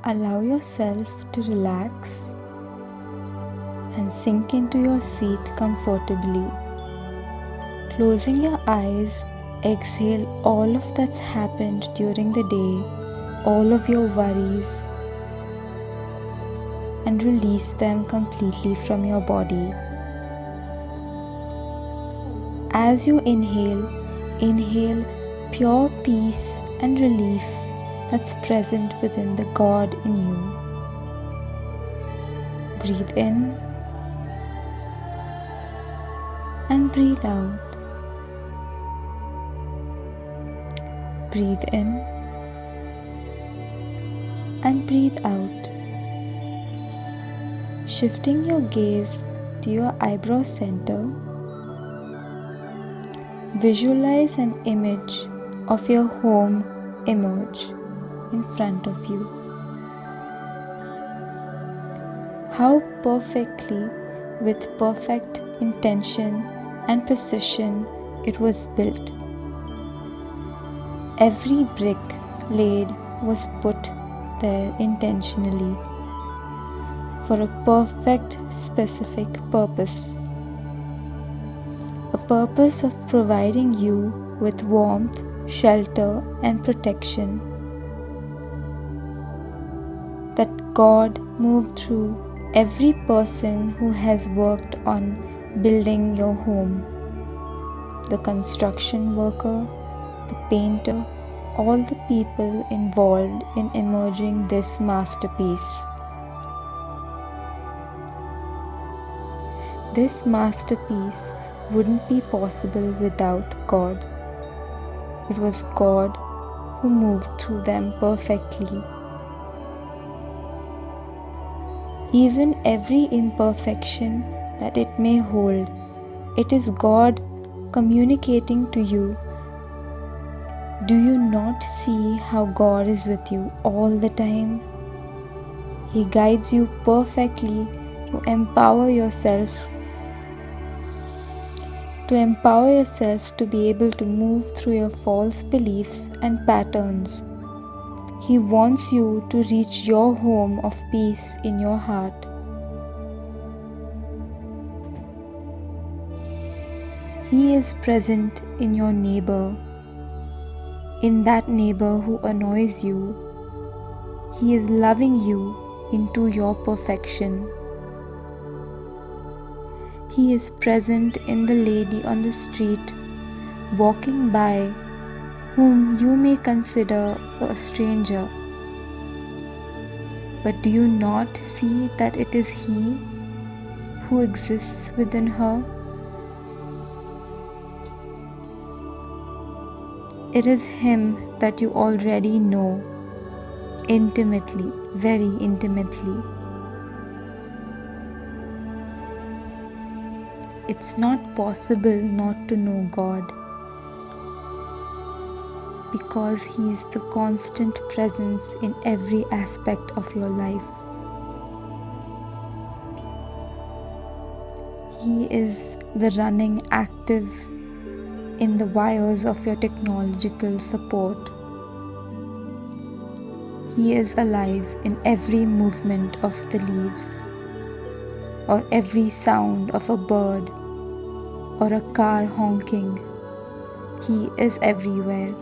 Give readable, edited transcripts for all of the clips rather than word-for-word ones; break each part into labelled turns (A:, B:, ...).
A: Allow yourself to relax and sink into your seat comfortably. Closing your eyes, exhale all of that's happened during the day, all of your worries, and release them completely from your body. As you inhale, inhale pure peace and relief that's present within the God in you. Breathe in and breathe out. Breathe in and breathe out. Shifting your gaze to your eyebrow center, visualize an image of your home emerge in front of you. How perfectly, with perfect intention and precision, it was built. Every brick laid was put there intentionally for a perfect, specific purpose. A purpose of providing you with warmth, shelter, and protection. That God moved through every person who has worked on building your home. The construction worker, the painter, all the people involved in emerging this masterpiece. This masterpiece wouldn't be possible without God. It was God who moved through them perfectly. Even every imperfection that it may hold, it is God communicating to you. Do you not see how God is with you all the time? He guides you perfectly to empower yourself to be able to move through your false beliefs and patterns. He wants you to reach your home of peace in your heart. He is present in your neighbor, in that neighbor who annoys you. He is loving you into your perfection. He is present in the lady on the street walking by, whom you may consider a stranger. But do you not see that it is He who exists within her? It is Him that you already know intimately, very intimately. It's not possible not to know God, because He is the constant presence in every aspect of your life. He is the running active in the wires of your technological support. He is alive in every movement of the leaves, or every sound of a bird, or a car honking. He is everywhere.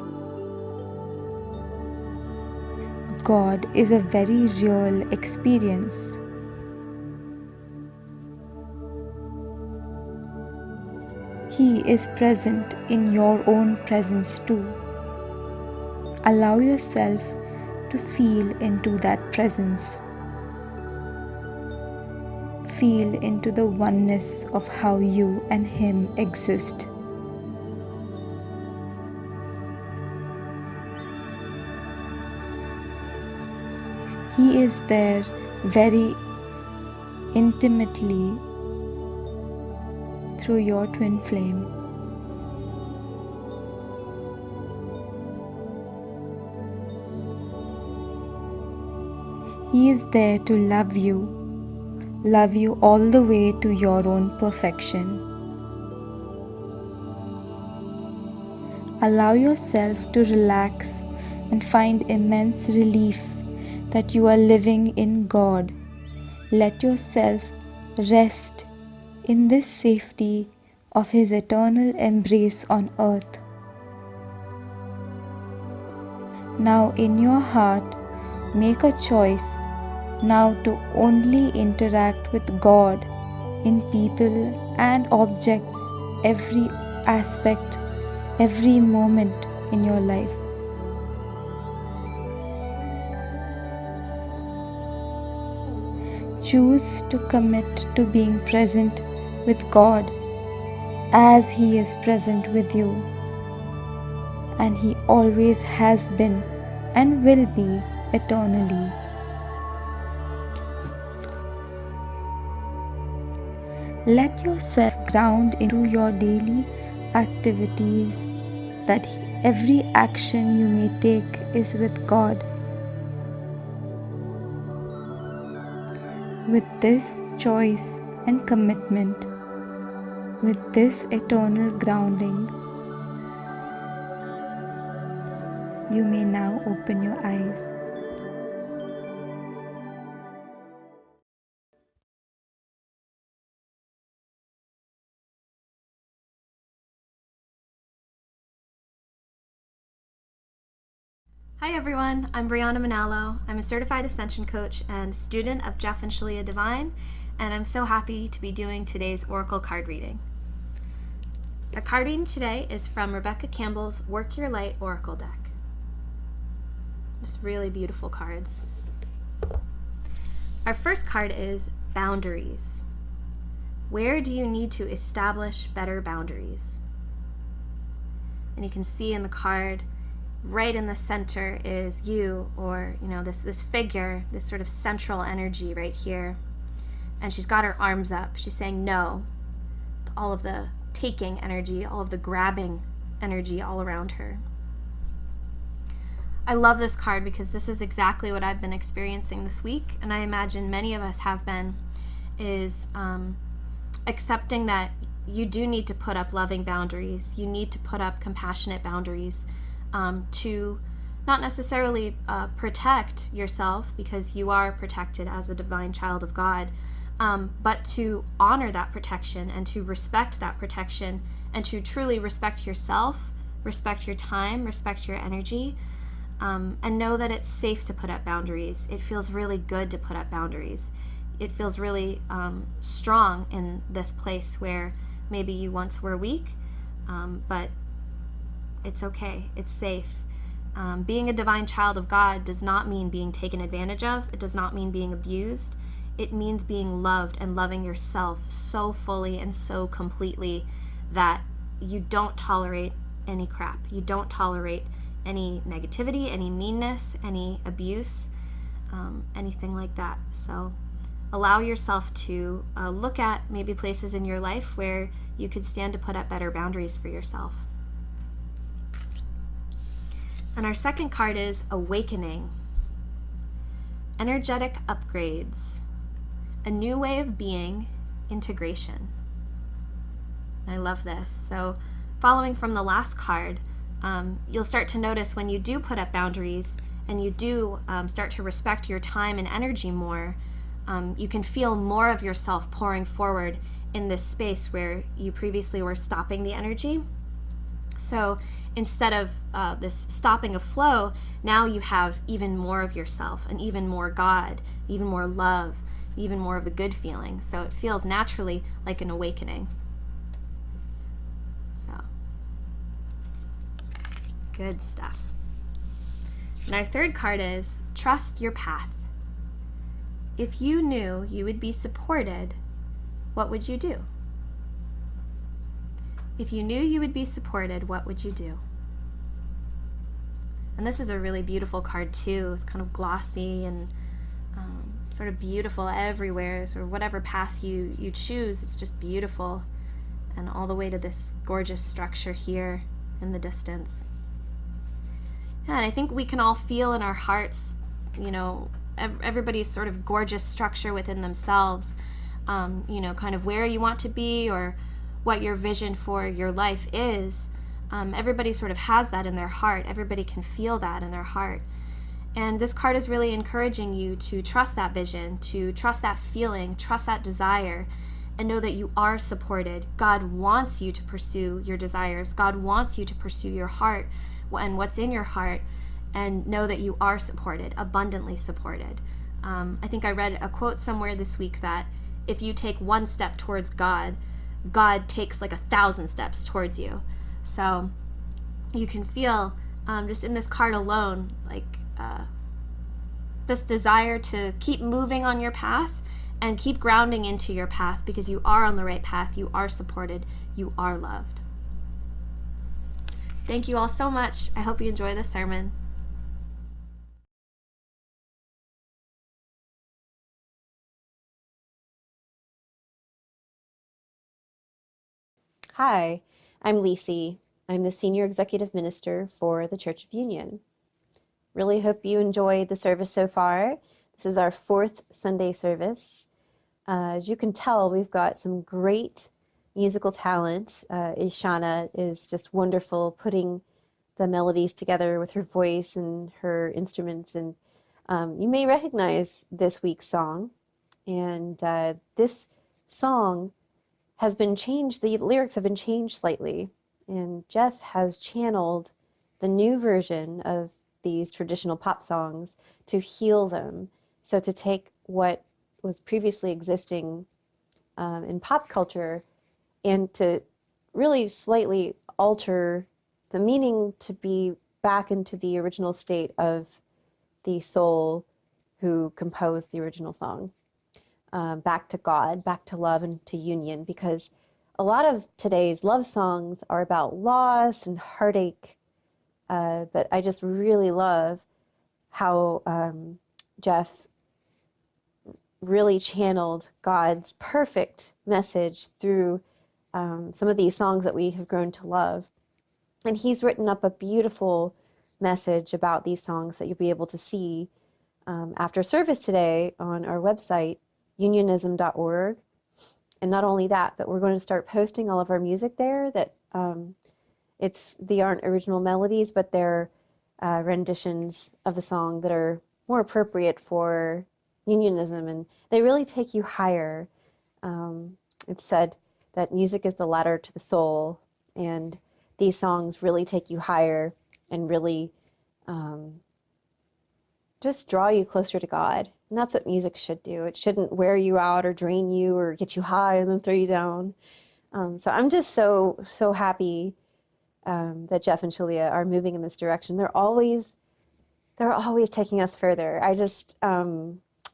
A: God is a very real experience. He is present in your own presence too. Allow yourself to feel into that presence. Feel into the oneness of how you and Him exist. He is there very intimately through your twin flame. He is there to love you all the way to your own perfection. Allow yourself to relax and find immense relief that you are living in God. Let yourself rest in this safety of His eternal embrace on earth. Now in your heart, make a choice now to only interact with God in people and objects, every aspect, every moment in your life. Choose to commit to being present with God as He is present with you, and He always has been and will be eternally. Let yourself ground into your daily activities, that every action you may take is with God. With this choice and commitment, with this eternal grounding, you may now open your eyes.
B: Hi everyone, I'm Brianna Manalo. I'm a certified ascension coach and student of Jeff and Shalia Divine, and I'm so happy to be doing today's Oracle card reading. Our card reading today is from Rebecca Campbell's Work Your Light Oracle deck. Just really beautiful cards. Our first card is Boundaries. Where do you need to establish better boundaries? And you can see in the card, right in the center is you, or this figure, this sort of central energy right here, and she's got her arms up. She's saying no to all of the taking energy, all of the grabbing energy all around her. I love this card because this is exactly what I've been experiencing this week, and I imagine many of us have been, is accepting that you do need to put up loving boundaries. You need to put up compassionate boundaries to not necessarily protect yourself, because you are protected as a divine child of God, but to honor that protection and to respect that protection and to truly respect yourself, respect your time, respect your energy, and know that it's safe to put up boundaries. It feels really good to put up boundaries. It feels really strong in this place where maybe you once were weak, but it's okay. It's safe. Being a divine child of God does not mean being taken advantage of. It does not mean being abused. It means being loved and loving yourself so fully and so completely that you don't tolerate any crap. You don't tolerate any negativity, any meanness, any abuse, anything like that. So allow yourself to look at maybe places in your life where you could stand to put up better boundaries for yourself. And our second card is Awakening. Energetic upgrades. A new way of being, integration. I love this. So following from the last card, you'll start to notice when you do put up boundaries and you do start to respect your time and energy more, you can feel more of yourself pouring forward in this space where you previously were stopping the energy. So instead of this stopping of flow, now you have even more of yourself and even more God, even more love, even more of the good feeling. So it feels naturally like an awakening. So, good stuff. And our third card is Trust Your Path. If you knew you would be supported, what would you do? If you knew you would be supported, what would you do? And this is a really beautiful card too. It's kind of glossy and sort of beautiful everywhere. Sort of whatever path you choose, it's just beautiful. And all the way to this gorgeous structure here in the distance. Yeah, and I think we can all feel in our hearts, everybody's sort of gorgeous structure within themselves, kind of where you want to be or what your vision for your life is. Everybody sort of has that in their heart. Everybody can feel that in their heart. And this card is really encouraging you to trust that vision, to trust that feeling, trust that desire, and know that you are supported. God wants you to pursue your desires. God wants you to pursue your heart and what's in your heart, and know that you are supported, abundantly supported. I think I read a quote somewhere this week that if you take one step towards God, God takes like 1,000 steps towards you. So you can feel just in this card alone, like this desire to keep moving on your path and keep grounding into your path, because you are on the right path. You are supported. You are loved. Thank you all so much. I hope you enjoy this sermon.
C: Hi, I'm Lisi. I'm the Senior Executive Minister for the Church of Union. Really hope you enjoyed the service so far. This is our fourth Sunday service. As you can tell, we've got some great musical talent. Ishana is just wonderful putting the melodies together with her voice and her instruments. And you may recognize this week's song. And this song has been changed. The lyrics have been changed slightly. And Jeff has channeled the new version of these traditional pop songs to heal them. So to take what was previously existing in pop culture and to really slightly alter the meaning to be back into the original state of the soul who composed the original song. Back to God, back to love and to union, because a lot of today's love songs are about loss and heartache. But I just really love how Jeff really channeled God's perfect message through some of these songs that we have grown to love. And he's written up a beautiful message about these songs that you'll be able to see after service today on our website, unionism.org. And not only that, but we're going to start posting all of our music there. That they aren't original melodies, but they're renditions of the song that are more appropriate for unionism, and they really take you higher. It's said that music is the ladder to the soul, and these songs really take you higher and really just draw you closer to God. And that's what music should do. It shouldn't wear you out or drain you or get you high and then throw you down. So I'm just so happy that Jeff and Shalia are moving in this direction. They're always taking us further.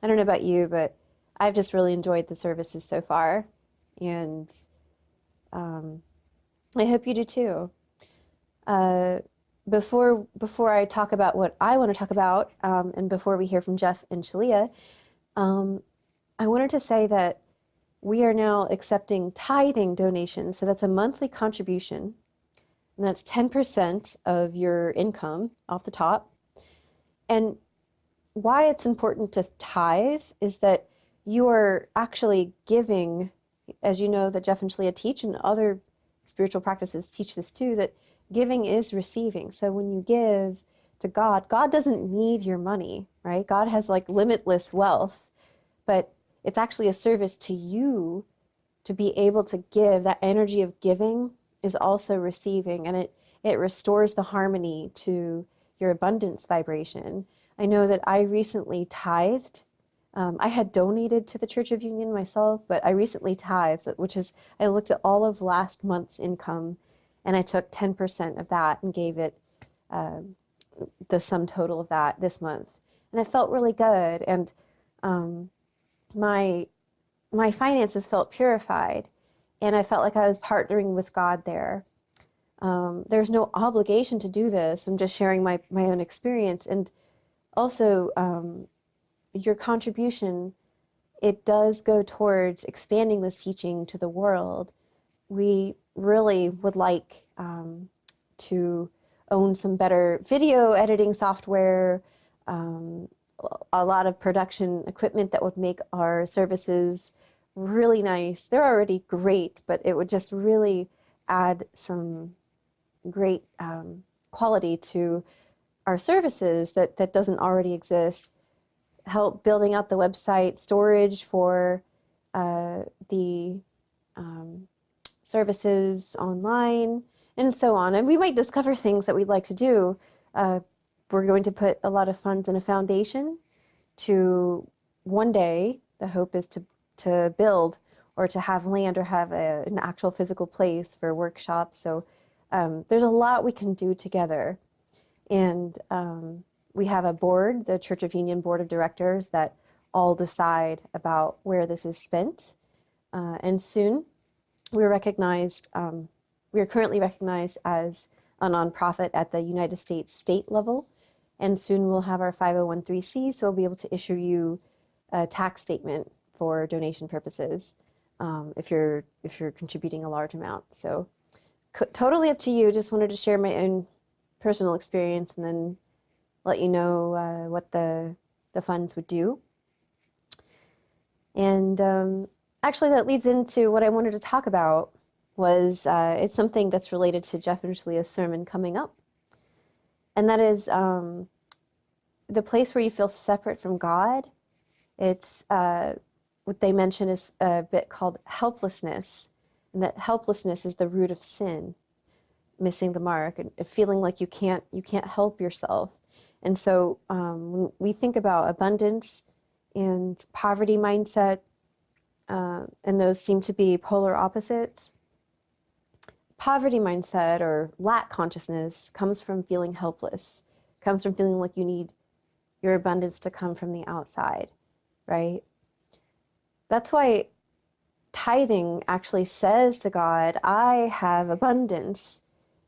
C: I don't know about you, but I've just really enjoyed the services so far, and I hope you do too. Before I talk about what I want to talk about, and before we hear from Jeff and Shalia, I wanted to say that we are now accepting tithing donations. So that's a monthly contribution, and that's 10% of your income off the top. And why it's important to tithe is that you are actually giving, as you know, that Jeff and Shalia teach, and other spiritual practices teach this too, that giving is receiving. So when you give to God, God doesn't need your money, right? God has like limitless wealth, but it's actually a service to you to be able to give. That energy of giving is also receiving, and it restores the harmony to your abundance vibration. I know that I recently tithed. I had donated to the Church of Union myself, but I recently tithed, which is, I looked at all of last month's income, and I took 10% of that and gave it the sum total of that this month. And it felt really good. And my finances felt purified, and I felt like I was partnering with God there. There's no obligation to do this. I'm just sharing my own experience. And also, your contribution, it does go towards expanding this teaching to the world. We really would like to own some better video editing software, a lot of production equipment that would make our services really nice. They're already great, but it would just really add some great quality to our services that doesn't already exist. Help building out the website, storage for the services online, and so on. And we might discover things that we'd like to do. We're going to put a lot of funds in a foundation to one day, the hope is to build or to have land or have an actual physical place for workshops. So there's a lot we can do together. And we have a board, the Church of Union Board of Directors, that all decide about where this is spent. And soon we're recognized, we are currently recognized as a nonprofit at the United States state level. And soon we'll have our 501(c), so we'll be able to issue you a tax statement for donation purposes if you're contributing a large amount. So totally up to you. Just wanted to share my own personal experience and then let you know what the funds would do. And actually, that leads into what I wanted to talk about. It's something that's related to Jeff and Shalia's sermon coming up, and that is the place where you feel separate from God. It's what they mention is a bit called helplessness, and that helplessness is the root of sin, missing the mark, and feeling like you can't help yourself. And so when we think about abundance and poverty mindset, and those seem to be polar opposites. Poverty mindset or lack consciousness comes from feeling helpless, comes from feeling like you need your abundance to come from the outside, right? That's why tithing actually says to God, I have abundance.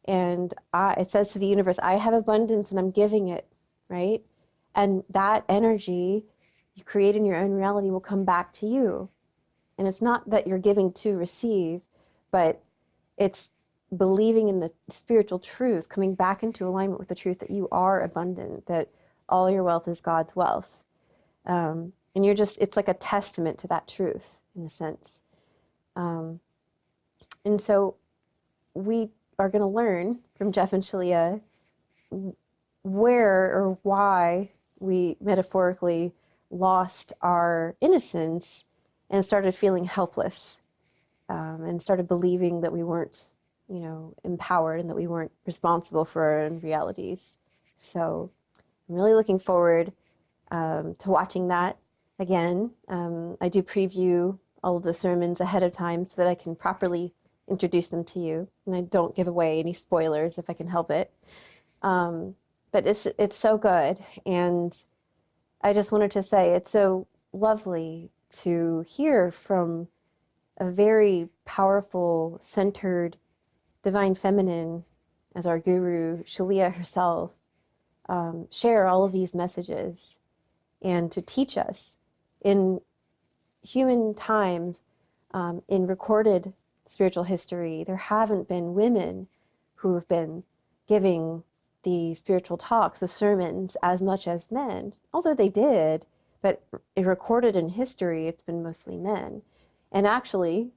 C: And it says to the universe, I have abundance and I'm giving it, right? And that energy you create in your own reality will come back to you. And it's not that you're giving to receive, but it's believing in the spiritual truth, coming back into alignment with the truth that you are abundant, that all your wealth is God's wealth. And it's like a testament to that truth in a sense. And so we are going to learn from Jeff and Shalia where or why we metaphorically lost our innocence and started feeling helpless, and started believing that we weren't, empowered and that we weren't responsible for our own realities. So I'm really looking forward to watching that again. I do preview all of the sermons ahead of time so that I can properly introduce them to you, and I don't give away any spoilers if I can help it. But it's so good, and I just wanted to say it's so lovely to hear from a very powerful, centered, divine feminine as our guru, Shalia herself, share all of these messages and to teach us in human times, in recorded spiritual history, there haven't been women who have been giving the spiritual talks, the sermons, as much as men, although they did, but recorded in history, it's been mostly men. And actually,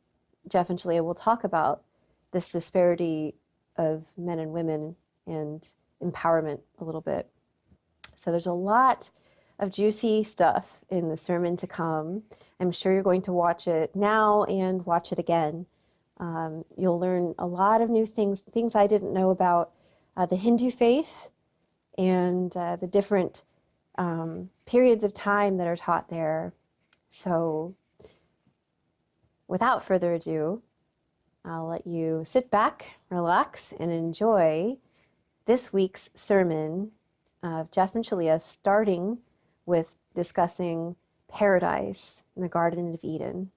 C: Jeff and Shalia will talk about this disparity of men and women and empowerment a little bit. So there's a lot of juicy stuff in the sermon to come. I'm sure you're going to watch it now and watch it again. You'll learn a lot of new things I didn't know about the Hindu faith and the different periods of time that are taught there. So without further ado, I'll let you sit back, relax, and enjoy this week's sermon of Jeff and Shalia, starting with discussing paradise in the Garden of Eden.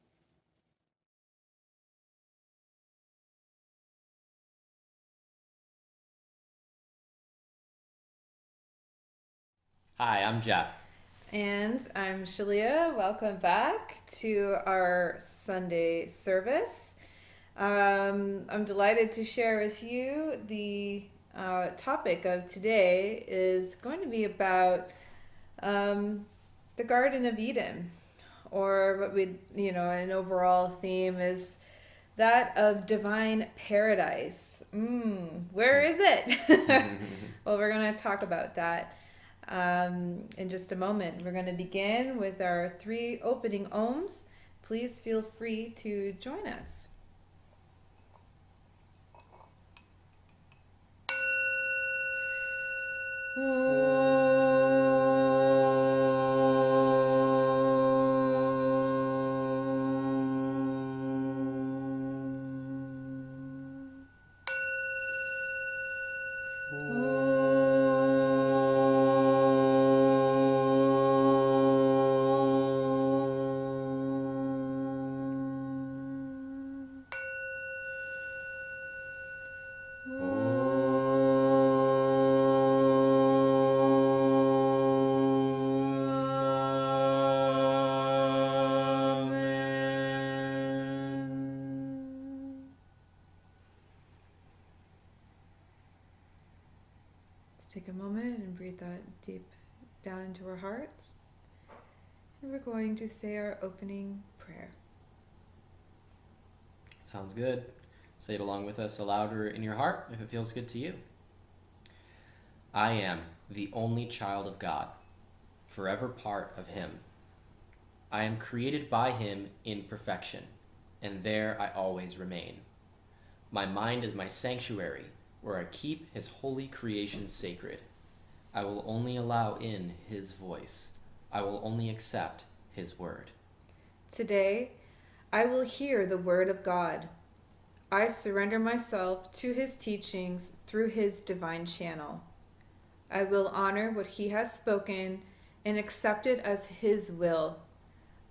D: Hi, I'm Jeff.
E: And I'm Shalia. Welcome back to our Sunday service. I'm delighted to share with you the topic of today is going to be about the Garden of Eden, or what we, an overall theme is that of divine paradise. Where is it? Well, we're going to talk about that in just a moment. We're going to begin with our 3 opening ohms. Please feel free to join us. take a moment and breathe that deep down into our hearts. And we're going to say our opening prayer.
D: Sounds good. Say it along with us aloud or in your heart if it feels good to you. I am the only child of God, forever part of Him. I am created by Him in perfection, and there I always remain. My mind is my sanctuary, where I keep His holy creation sacred. I will only allow in His voice. I will only accept His word.
E: Today, I will hear the word of God. I surrender myself to His teachings through His divine channel. I will honor what He has spoken and accept it as His will.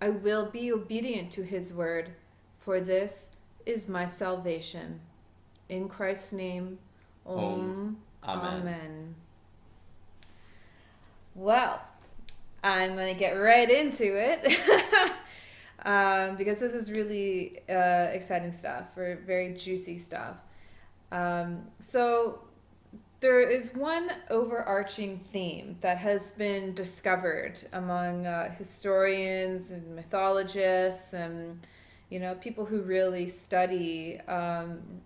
E: I will be obedient to His word, for this is my salvation. In Christ's name, Om. Amen. Well, I'm going to get right into it because this is really exciting stuff, or very juicy stuff. So there is one overarching theme that has been discovered among historians and mythologists and people who really study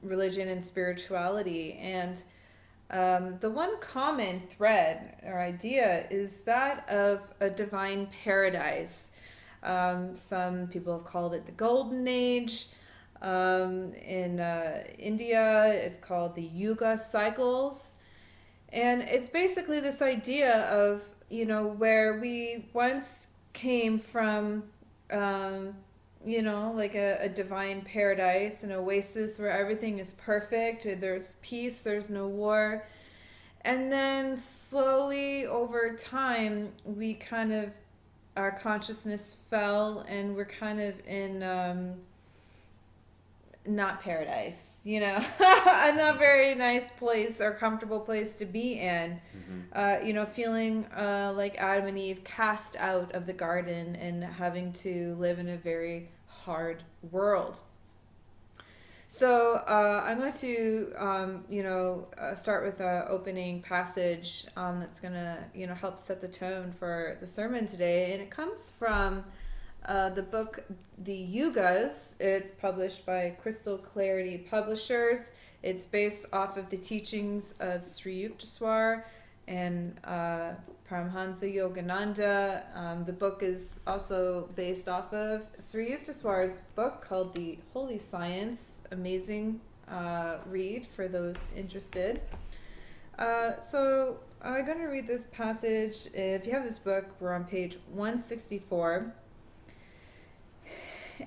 E: religion and spirituality. And the one common thread or idea is that of a divine paradise. Some people have called it the Golden Age. In India, it's called the Yuga cycles. And it's basically this idea of, where we once came from, like a divine paradise, an oasis where everything is perfect, there's peace, there's no war. And then slowly over time, our consciousness fell and we're kind of in not paradise, a not very nice place or comfortable place to be in. Feeling like Adam and Eve cast out of the garden and having to live in a very hard world. So I'm going to, start with an opening passage that's going to, help set the tone for the sermon today. And it comes from the book, The Yugas. It's published by Crystal Clarity Publishers. It's based off of the teachings of Sri Yukteswar and Paramhansa Yogananda. The book is also based off of Sri Yukteswar's book called The Holy Science. Amazing read for those interested. So I'm going to read this passage. If you have this book, we're on page 164.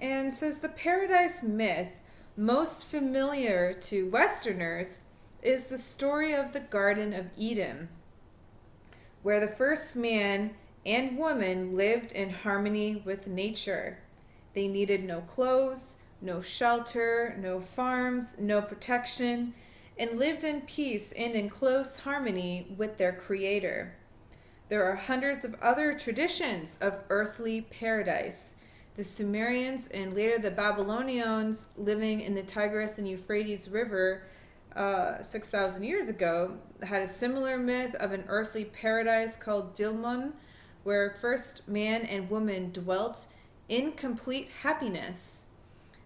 E: And it says, the paradise myth most familiar to Westerners is the story of the Garden of Eden, where the first man and woman lived in harmony with nature. They needed no clothes, no shelter, no farms, no protection, and lived in peace and in close harmony with their Creator. There are hundreds of other traditions of earthly paradise. The Sumerians and later the Babylonians living in the Tigris and Euphrates River 6,000 years ago had a similar myth of an earthly paradise called Dilmun, where first man and woman dwelt in complete happiness.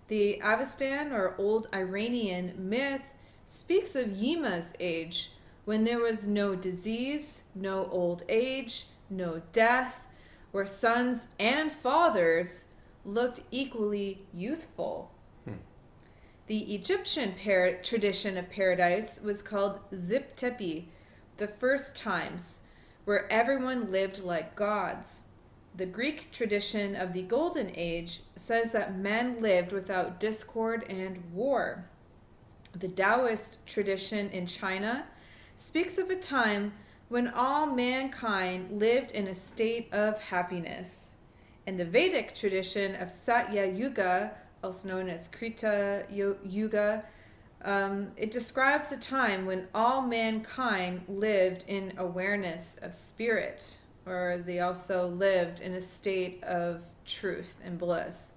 E: The Avestan or Old Iranian myth speaks of Yima's age, when there was no disease, no old age, no death, where sons and fathers looked equally youthful. The Egyptian tradition of paradise was called Zip Tepi, the first times, where everyone lived like gods. The Greek tradition of the Golden Age says that men lived without discord and war. The Taoist tradition in China speaks of a time when all mankind lived in a state of happiness. In the Vedic tradition of Satya Yuga, also known as Krita Yuga, it describes a time when all mankind lived in awareness of spirit, or they also lived in a state of truth and bliss.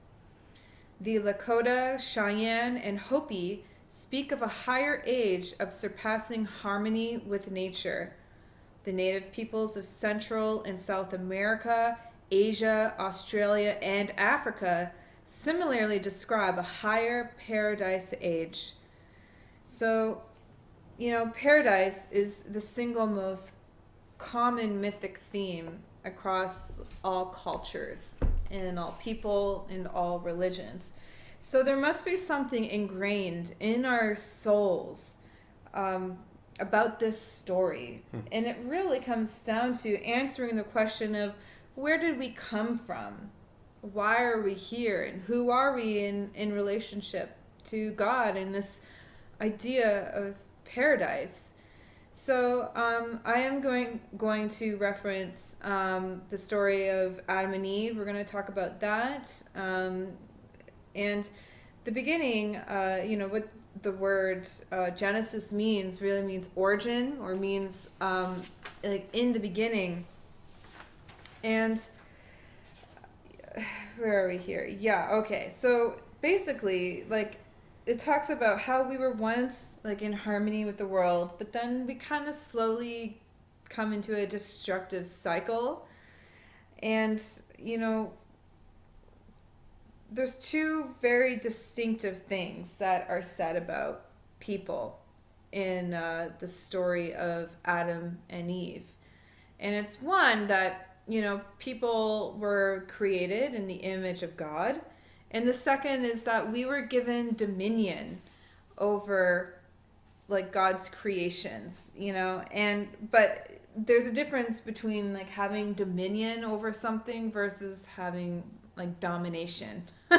E: The Lakota, Cheyenne, and Hopi speak of a higher age of surpassing harmony with nature. The native peoples of Central and South America, Asia, Australia, and Africa similarly describe a higher paradise age. So, paradise is the single most common mythic theme across all cultures and all people and all religions. So there must be something ingrained in our souls about this story. And it really comes down to answering the question of, where did we come from? Why are we here? And who are we in relationship to God and this idea of paradise? So I am going to reference the story of Adam and Eve. We're going to talk about that. And the beginning, what the word Genesis really means origin, or means like in the beginning. And where are we here? Yeah, okay. So basically, like, it talks about how we were once like in harmony with the world, but then we kind of slowly come into a destructive cycle. And there's two very distinctive things that are said about people in the story of Adam and Eve. And it's one that, people were created in the image of God. And the second is that we were given dominion over like God's creations, but there's a difference between like having dominion over something versus having like domination. You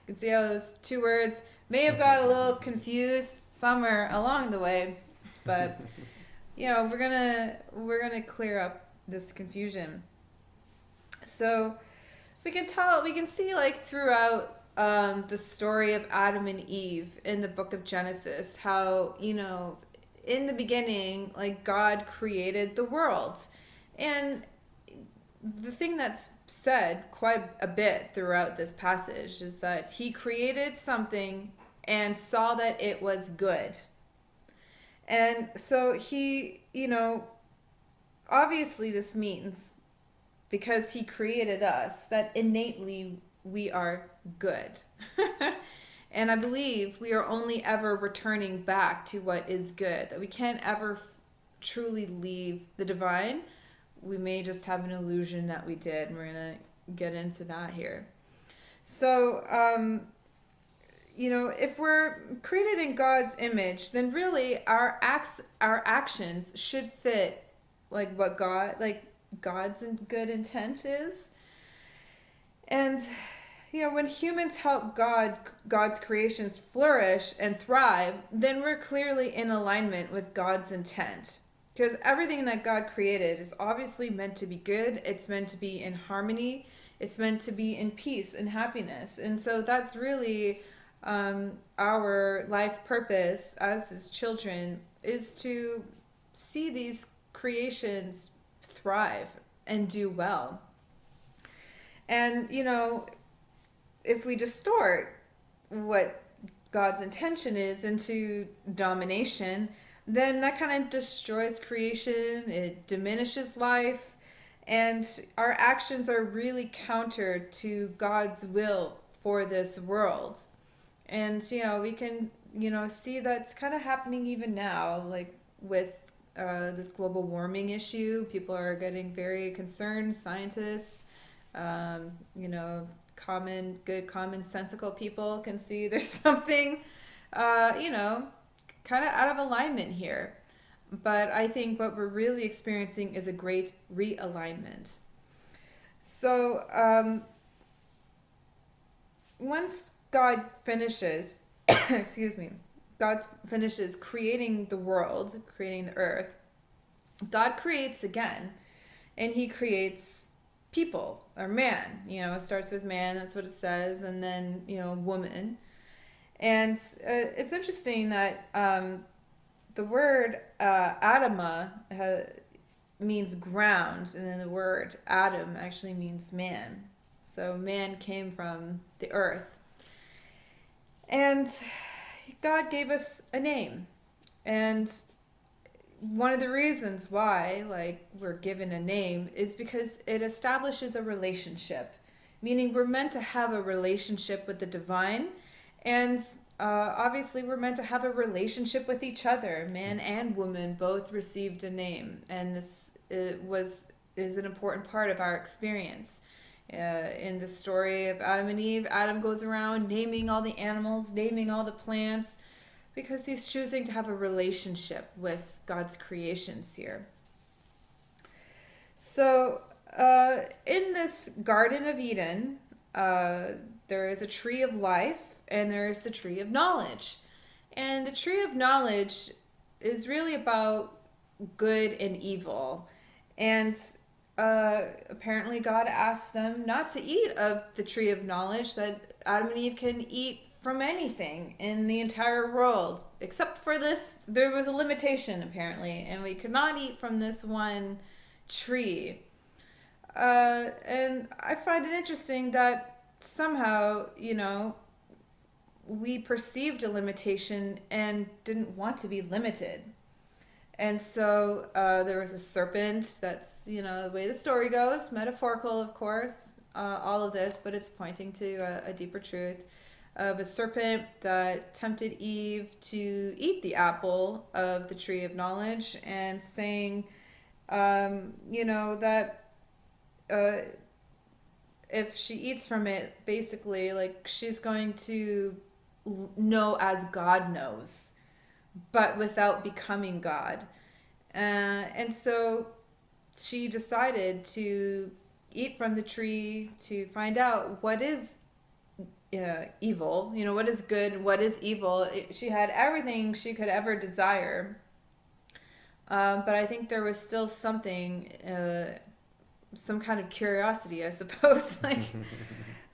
E: can see how those two words may have got a little confused somewhere along the way, but we're gonna clear up this confusion. So we can see like throughout the story of Adam and Eve in the book of Genesis how in the beginning, like, God created the world. And the thing that's said quite a bit throughout this passage is that he created something and saw that it was good. And so he, obviously this means, because he created us, that innately we are good. And I believe we are only ever returning back to what is good, that we can't ever truly leave the divine. We may just have an illusion that we did, and we're going to get into that here. So, if we're created in God's image, then really our actions should fit like what God's good intent is. And when humans help God's creations flourish and thrive, then we're clearly in alignment with God's intent. Because everything that God created is obviously meant to be good. It's meant to be in harmony. It's meant to be in peace and happiness. And so that's really our life purpose as his children, is to see these creations thrive and do well. And, if we distort what God's intention is into domination, then that kind of destroys creation, it diminishes life, and our actions are really counter to God's will for this world. And, we can, see that's kind of happening even now, like with this global warming issue. People are getting very concerned, scientists, commonsensical people can see there's something, kind of out of alignment here. But I think what we're really experiencing is a great realignment. So once God finishes, God finishes creating the world, creating the earth, God creates again, and he creates people, or man. It starts with man, that's what it says, and then woman. And it's interesting that the word Adama means ground, and then the word Adam actually means man. So man came from the earth, and God gave us a name. And one of the reasons why, like, we're given a name is because it establishes a relationship, meaning we're meant to have a relationship with the divine, and obviously we're meant to have a relationship with each other. Man and woman both received a name, and this is an important part of our experience. In the story of Adam and Eve, Adam goes around naming all the animals, naming all the plants, because he's choosing to have a relationship with God's creations here. So, in this Garden of Eden, there is a tree of life and there is the tree of knowledge. And the tree of knowledge is really about good and evil. And apparently, God asked them not to eat of the tree of knowledge, that Adam and Eve can eat from anything in the entire world, except for this. There was a limitation, apparently, and we could not eat from this one tree. And I find it interesting that somehow, we perceived a limitation and didn't want to be limited. And so there was a serpent. That's, the way the story goes, metaphorical, of course, all of this, but it's pointing to a deeper truth of a serpent that tempted Eve to eat the apple of the tree of knowledge, and saying, that if she eats from it, basically, like, she's going to know as God knows, but without becoming God. And so she decided to eat from the tree to find out what is evil, what is good and what is evil. She had everything she could ever desire. But I think there was still something, some kind of curiosity, I suppose. Like,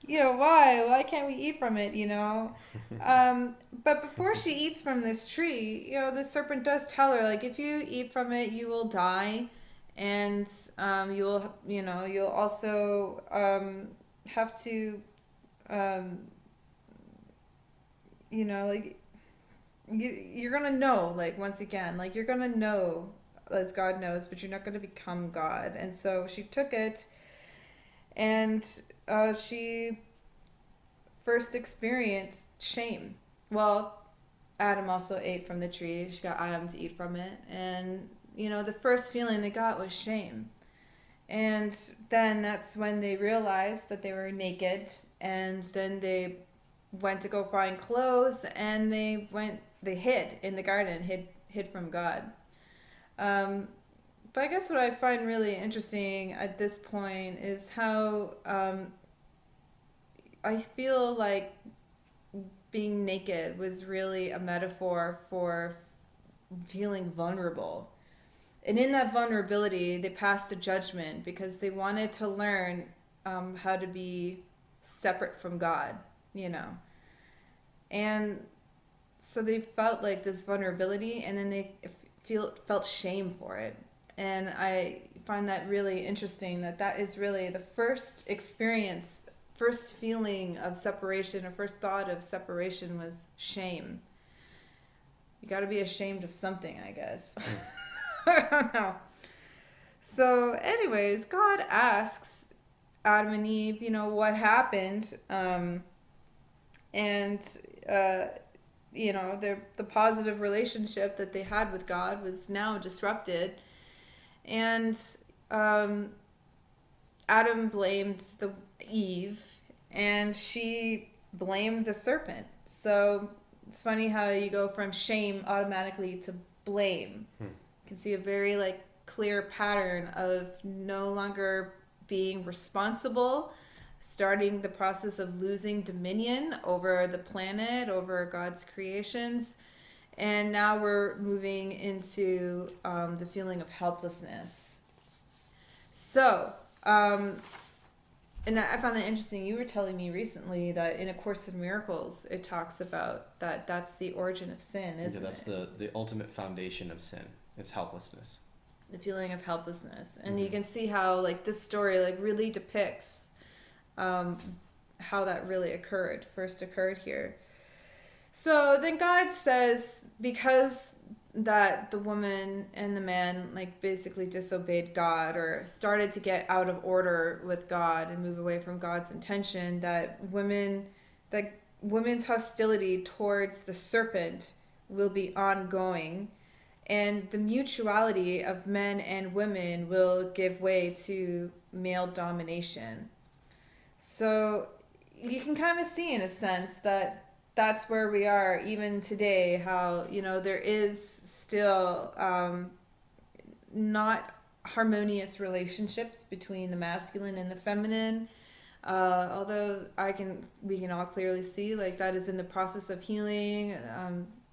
E: why can't we eat from it, But before she eats from this tree, the serpent does tell her, like, if you eat from it, you will die. And you'll also have to, like, you're gonna know, like, once again, like, you're gonna know as God knows, but you're not gonna become God. And so she took it, and she first experienced shame. Well, Adam also ate from the tree. She got Adam to eat from it. And, the first feeling they got was shame. And then that's when they realized that they were naked. And then they went to go find clothes, and they hid in the garden, hid from God. But I guess what I find really interesting at this point is how I feel like being naked was really a metaphor for feeling vulnerable. And in that vulnerability, they passed a judgment because they wanted to learn how to be separate from God, And so they felt like this vulnerability, and then they felt shame for it. And I find that really interesting, that is really the first experience, first feeling of separation, or first thought of separation was shame. You got to be ashamed of something, I guess. I don't know. So anyways, God asks Adam and Eve, what happened, and the positive relationship that they had with God was now disrupted. And Adam blamed Eve, and she blamed the serpent. So it's funny how you go from shame automatically to blame. You can see a very, like, clear pattern of no longer being responsible, starting the process of losing dominion over the planet, over God's creations. And now we're moving into the feeling of helplessness. So, and I found that interesting. You were telling me recently that in A Course in Miracles, it talks about that's the origin of sin, isn't it?
D: Yeah, that's the ultimate foundation of sin, is helplessness.
E: The feeling of helplessness. And you can see how, like, this story, like, really depicts how that really first occurred here. So then God says, because that the woman and the man like basically disobeyed God or started to get out of order with God and move away from God's intention, that women's hostility towards the serpent will be ongoing, and the mutuality of men and women will give way to male domination. So you can kind of see, in a sense, that that's where we are even today, how, there is still not harmonious relationships between the masculine and the feminine. Although we can all clearly see like that is in the process of healing.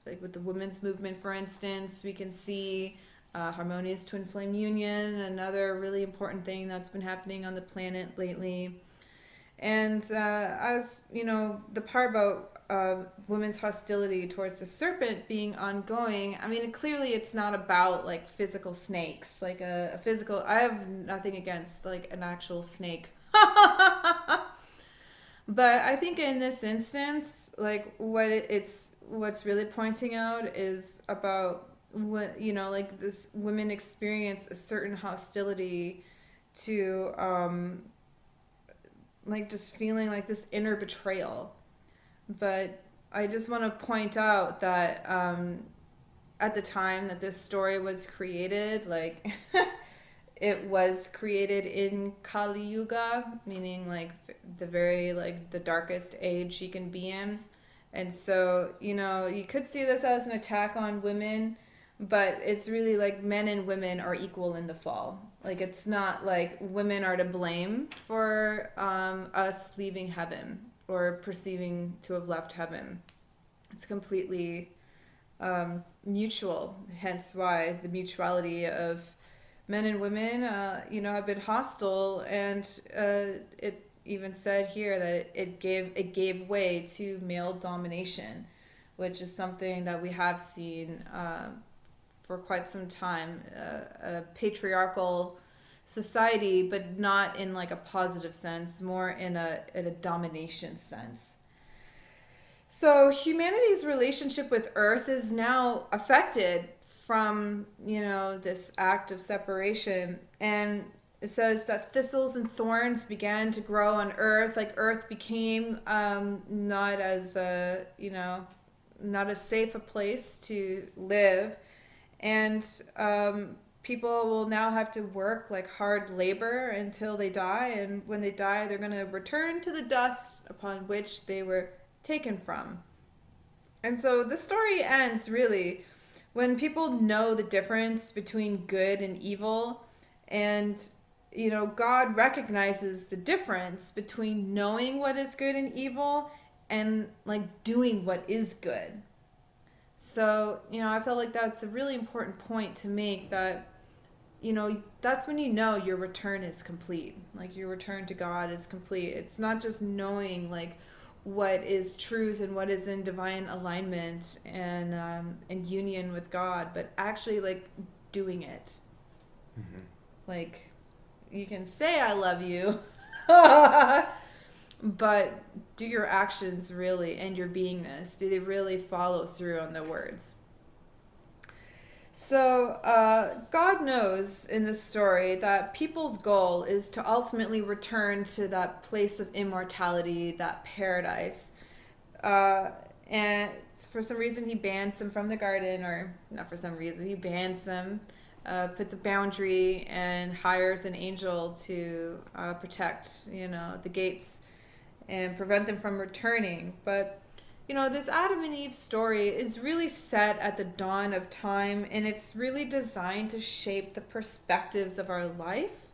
E: Like with the women's movement, for instance, we can see harmonious twin flame union, another really important thing that's been happening on the planet lately. And as the part about women's hostility towards the serpent being ongoing, I mean, clearly it's not about like physical snakes, like a physical. I have nothing against like an actual snake. But I think in this instance, like what's really pointing out is about what, like this women experience a certain hostility to like just feeling like this inner betrayal. But I just want to point out that at the time that this story was created, like it was created in Kali Yuga, meaning like the darkest age you can be in. And so, you could see this as an attack on women, but it's really like men and women are equal in the fall. Like it's not like women are to blame for us leaving heaven or perceiving to have left heaven. It's completely mutual, hence why the mutuality of men and women, have been hostile, and it even said here that it gave way to male domination, which is something that we have seen for quite some time, a patriarchal society, but not in like a positive sense, more in a domination sense. So humanity's relationship with Earth is now affected from, this act of separation. And it says that thistles and thorns began to grow on Earth. Like Earth became not as safe a place to live. And people will now have to work like hard labor until they die. And when they die, they're going to return to the dust upon which they were taken from. And so the story ends really when people know the difference between good and evil, and God recognizes the difference between knowing what is good and evil and like doing what is good. So I feel like that's a really important point to make, that that's when your return is complete, like your return to God is complete. It's not just knowing like what is truth and what is in divine alignment and union with God, but actually like doing it. Mm-hmm. Like you can say I love you, but do your actions really, and your beingness, do they really follow through on the words? So God knows in this story that people's goal is to ultimately return to that place of immortality, that paradise. And for some reason he bans them from the garden, or not for some reason, he bans them, puts a boundary, and hires an angel to protect, the gates and prevent them from returning. But this Adam and Eve story is really set at the dawn of time, and it's really designed to shape the perspectives of our life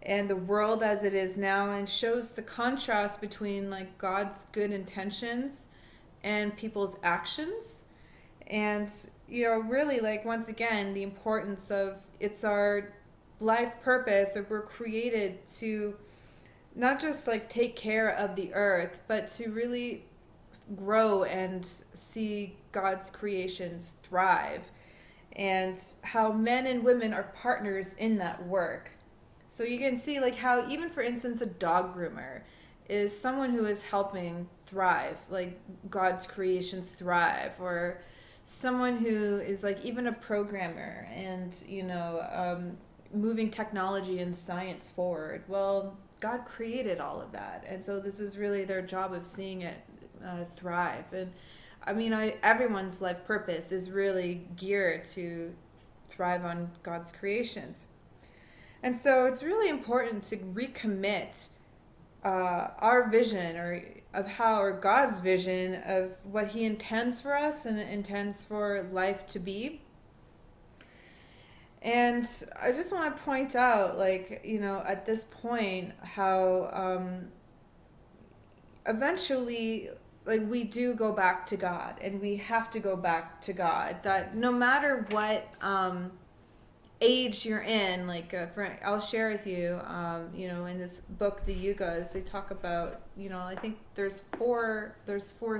E: and the world as it is now, and shows the contrast between like God's good intentions and people's actions. And really, like, once again, the importance of, it's our life purpose, or we're created to not just like take care of the earth, but to really grow and see God's creations thrive, and how men and women are partners in that work. So you can see like how, even for instance, a dog groomer is someone who is helping thrive, like God's creations thrive, or someone who is like even a programmer and, moving technology and science forward. Well, God created all of that. And so this is really their job of seeing it thrive. And I mean, everyone's life purpose is really geared to thrive on God's creations. And so it's really important to recommit our vision or God's vision of what He intends for us and intends for life to be. And I just want to point out, like, at this point, how eventually, like, we do go back to God, and we have to go back to God. That no matter what age you're in, like, I'll share with you, in this book, The Yugas, they talk about, I think there's four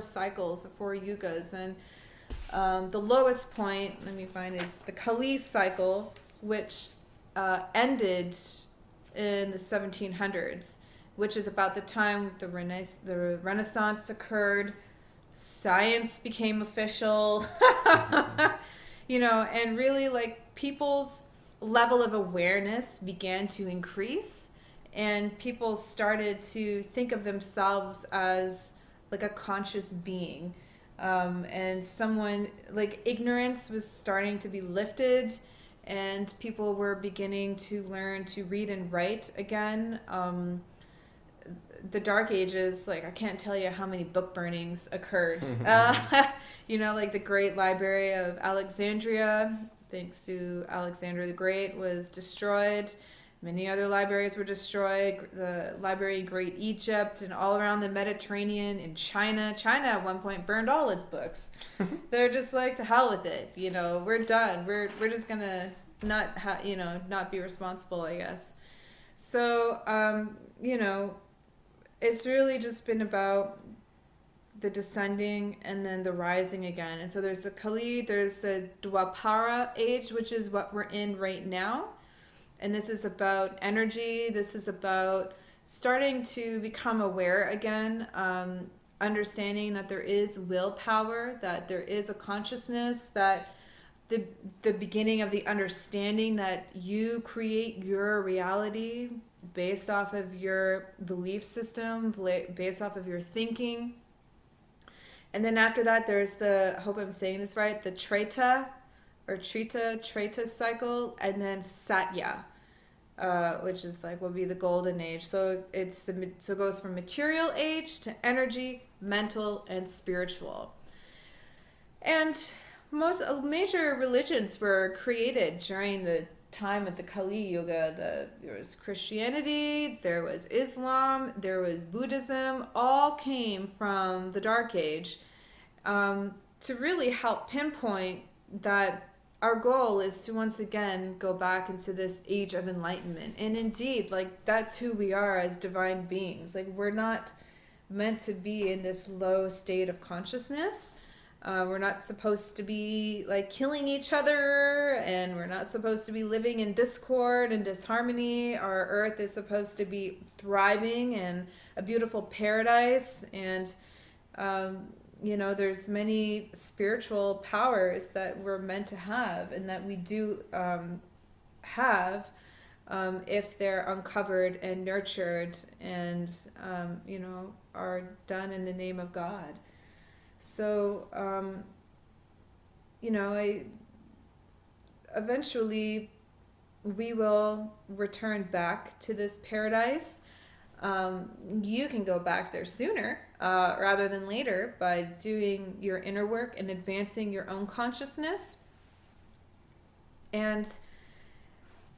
E: cycles, 4 yugas, and the lowest point, let me find, is the Kali cycle, which ended in the 1700s, which is about the time the Renaissance occurred. Science became official, and really, like, people's level of awareness began to increase, and people started to think of themselves as like a conscious being. And someone, like, ignorance was starting to be lifted, and people were beginning to learn to read and write again. The Dark Ages, like, I can't tell you how many book burnings occurred. Like the Great Library of Alexandria, thanks to Alexander the Great, was destroyed. Many other libraries were destroyed. The library in Great Egypt and all around the Mediterranean, in China. China at one point burned all its books. They're just like, to hell with it. We're done. We're just gonna not be responsible, I guess. So, it's really just been about the descending and then the rising again. And so there's the Kali, there's the Dwapara age, which is what we're in right now. And this is about energy. This is about starting to become aware again, understanding that there is willpower, that there is a consciousness, that the beginning of the understanding that you create your reality based off of your belief system, based off of your thinking. And then after that, there's the, I hope I'm saying this right, the Treta cycle, and then Satya, which is like, will be the golden age. So it goes from material age to energy, mental, and spiritual. And most major religions were created during the time of the Kali Yuga. There was Christianity, there was Islam, there was Buddhism, all came from the Dark Age, to really help pinpoint that our goal is to once again go back into this age of enlightenment. And indeed, like, that's who we are as divine beings. Like, we're not meant to be in this low state of consciousness. We're not supposed to be, like, killing each other, and we're not supposed to be living in discord and disharmony. Our earth is supposed to be thriving and a beautiful paradise. And there's many spiritual powers that we're meant to have, and that we do have, if they're uncovered and nurtured and are done in the name of God. So eventually we will return back to this paradise. You can go back there sooner rather than later by doing your inner work and advancing your own consciousness. And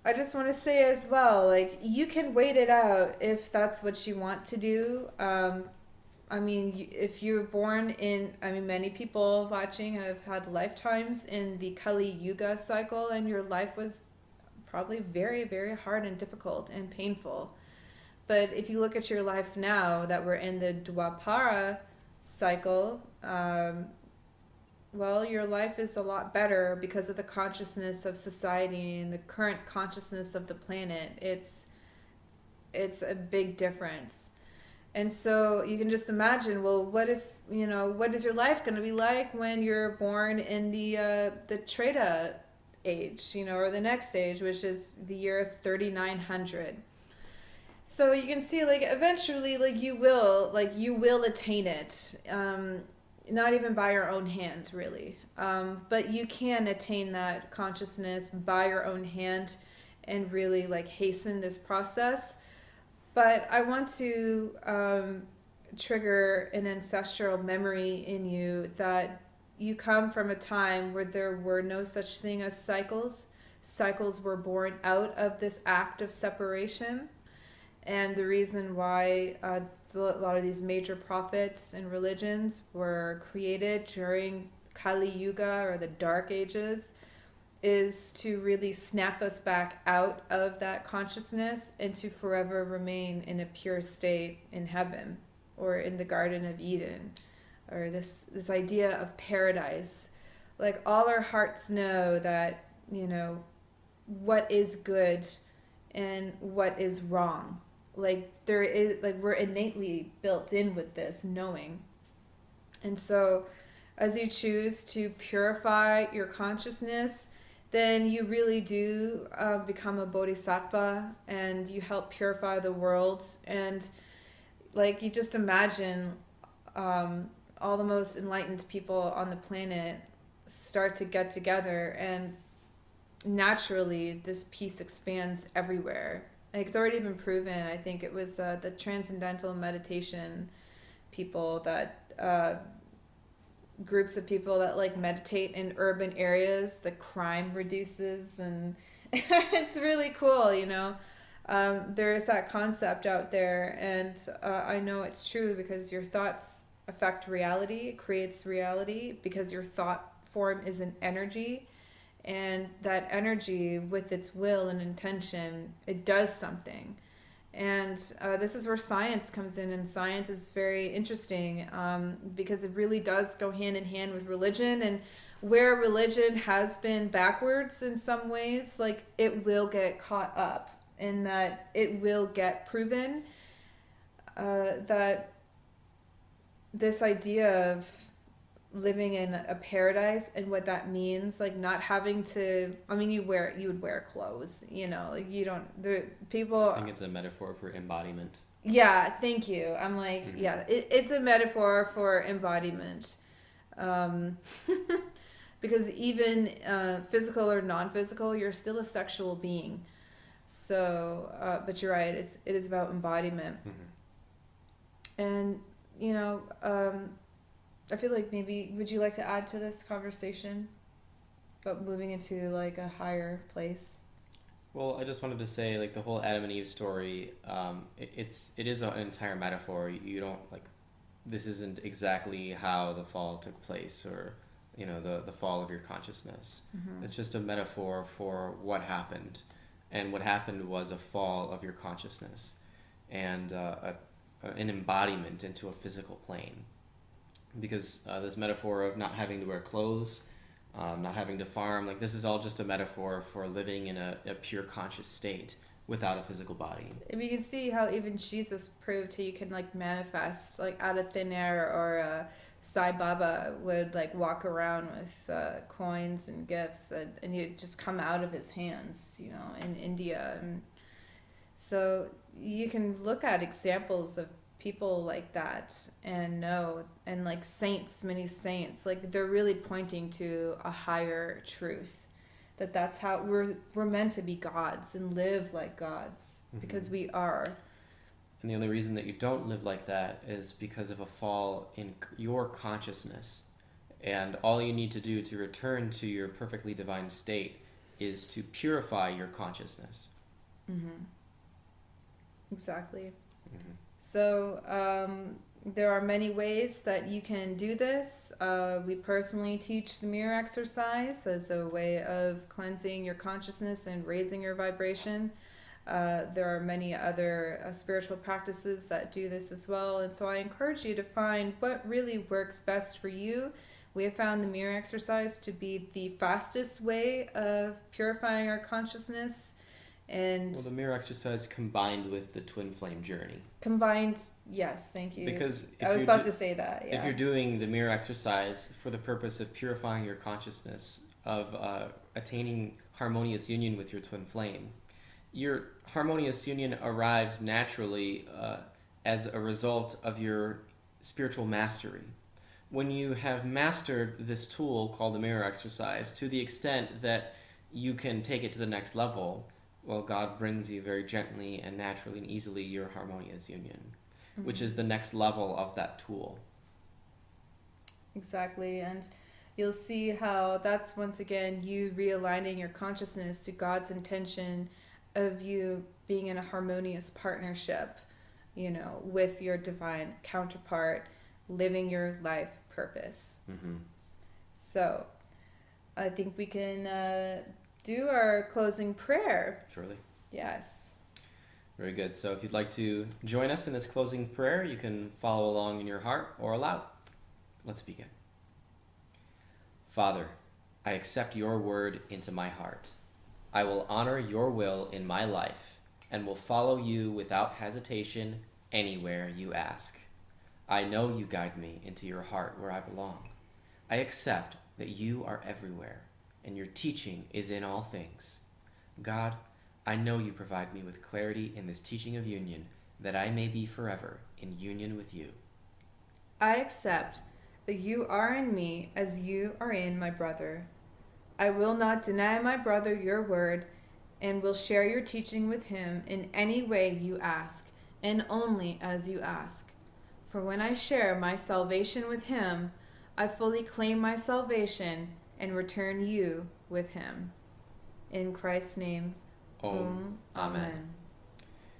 E: I just want to say as well, like, you can wait it out if that's what you want to do. If you were born in, many people watching have had lifetimes in the Kali Yuga cycle, and your life was probably very, very hard and difficult and painful. But if you look at your life now that we're in the Dwapara cycle, your life is a lot better because of the consciousness of society and the current consciousness of the planet. It's a big difference. And so you can just imagine, well, what if, what is your life going to be like when you're born in the Treta age, or the next age, which is the year 3900. So you can see, like, eventually, like, you will attain it. Not even by your own hand, really. But you can attain that consciousness by your own hand and really, like, hasten this process. But I want to trigger an ancestral memory in you that you come from a time where there were no such thing as cycles. Cycles were born out of this act of separation. And the reason why a lot of these major prophets and religions were created during Kali Yuga, or the Dark Ages, is to really snap us back out of that consciousness and to forever remain in a pure state in heaven or in the Garden of Eden, or this idea of paradise. Like, all our hearts know that, what is good and what is wrong. Like, there is, like, we're innately built in with this knowing. And so as you choose to purify your consciousness, then you really do become a bodhisattva, and you help purify the world. And, like, you just imagine all the most enlightened people on the planet start to get together, and naturally this peace expands everywhere. Like, it's already been proven. I think it was the transcendental meditation people that groups of people that, like, meditate in urban areas, the crime reduces, and it's really cool. There is that concept out there, and I know it's true because your thoughts affect reality. It creates reality because your thought form is an energy, and that energy, with its will and intention, it does something. And this is where science comes in, and science is very interesting because it really does go hand in hand with religion. And where religion has been backwards in some ways, like, it will get caught up in that. It will get proven that this idea of living in a paradise and what that means, like, not having to, I mean, you would wear clothes, like, you don't, the people,
D: I think it's a metaphor for embodiment.
E: Yeah, thank you. I'm like, yeah, it's a metaphor for embodiment. Because even physical or non-physical, you're still a sexual being. So, but you're right, it is about embodiment. And, I feel like maybe, would you like to add to this conversation about moving into, like, a higher place?
D: Well, I just wanted to say, like, the whole Adam and Eve story, it is an entire metaphor. You don't, like, this isn't exactly how the fall took place, or, the fall of your consciousness. It's just a metaphor for what happened. And what happened was a fall of your consciousness and an embodiment into a physical plane. Because this metaphor of not having to wear clothes, not having to farm, like, this is all just a metaphor for living in a pure conscious state without a physical body.
E: And you can see how even Jesus proved how you can, like, manifest, like, out of thin air, or Sai Baba would, like, walk around with coins and gifts, and you'd just come out of his hands, in India. And so you can look at examples of people like that and know, and, like, saints, many saints, like, they're really pointing to a higher truth, that's how we're meant to be gods and live like gods, because we are.
D: And the only reason that you don't live like that is because of a fall in your consciousness. And all you need to do to return to your perfectly divine state is to purify your consciousness.
E: Exactly. So there are many ways that you can do this. We personally teach the mirror exercise as a way of cleansing your consciousness and raising your vibration. There are many other spiritual practices that do this as well. And so I encourage you to find what really works best for you. We have found the mirror exercise to be the fastest way of purifying our consciousness And
D: Well, the mirror exercise combined with the twin flame journey.
E: combined, yes, thank you.
D: Because if
E: I was
D: you're
E: about to say that, yeah.
D: if you're doing the mirror exercise for the purpose of purifying your consciousness, of attaining harmonious union with your twin flame, your harmonious union arrives naturally as a result of your spiritual mastery. When you have mastered this tool called the mirror exercise to the extent that you can take it to the next level, well, God brings you very gently and naturally and easily your harmonious union, which is the next level of that tool.
E: Exactly. And you'll see how that's once again you realigning your consciousness to God's intention of you being in a harmonious partnership, with your divine counterpart, living your life purpose.
D: Mm-hmm.
E: So I think we can do our closing prayer.
D: Surely.
E: Yes.
D: Very good. So if you'd like to join us in this closing prayer, you can follow along in your heart or aloud. Let's begin. Father, I accept your word into my heart. I will honor your will in my life and will follow you without hesitation anywhere you ask. I know you guide me into your heart where I belong. I accept that you are everywhere and your teaching is in all things. God, I know you provide me with clarity in this teaching of union, that I may be forever in union with you.
E: I accept that you are in me as you are in my brother. I will not deny my brother your word and will share your teaching with him in any way you ask and only as you ask. For when I share my salvation with him, I fully claim my salvation and return you with him. In Christ's name, Amen.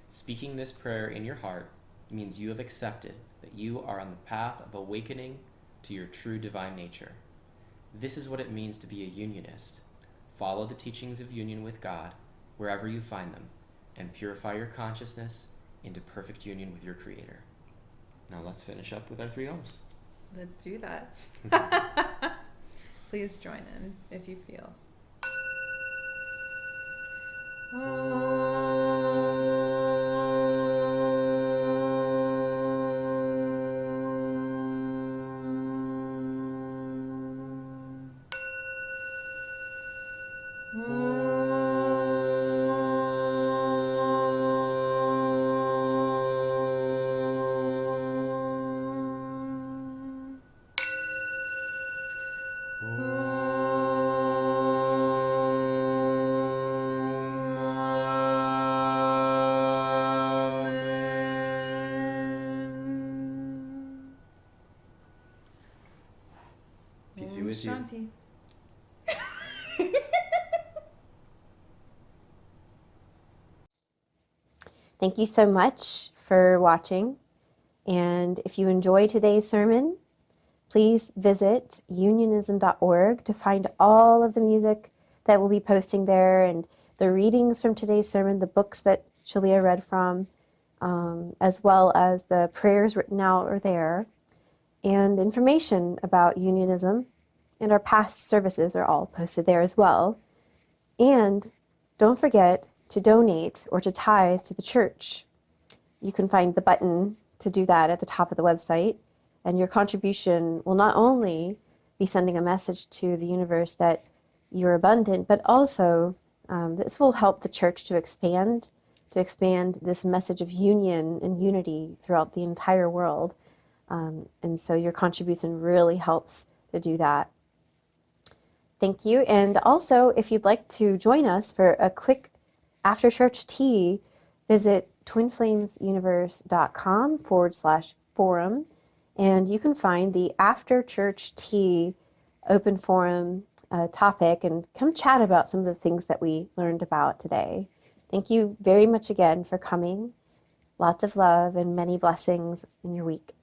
D: Speaking this prayer in your heart means you have accepted that you are on the path of awakening to your true divine nature. This is what it means to be a unionist. Follow the teachings of union with God wherever you find them and purify your consciousness into perfect union with your Creator. Now let's finish up with our 3 Ohms.
E: Let's do that. Please join in if you feel.
D: Peace be with you.
E: Shanti.
C: Thank you so much for watching. And if you enjoyed today's sermon, please visit unionism.org to find all of the music that we'll be posting there and the readings from today's sermon, the books that Shalia read from, as well as the prayers written out are there, and information about unionism and our past services are all posted there as well. And don't forget to donate or to tithe to the church. You can find the button to do that at the top of the website, and your contribution will not only be sending a message to the universe that you're abundant, but also this will help the church to expand this message of union and unity throughout the entire world. And so your contribution really helps to do that. Thank you. And also, if you'd like to join us for a quick after-church tea, visit twinflamesuniverse.com/forum, and you can find the after-church tea open forum topic and come chat about some of the things that we learned about today. Thank you very much again for coming. Lots of love and many blessings in your week.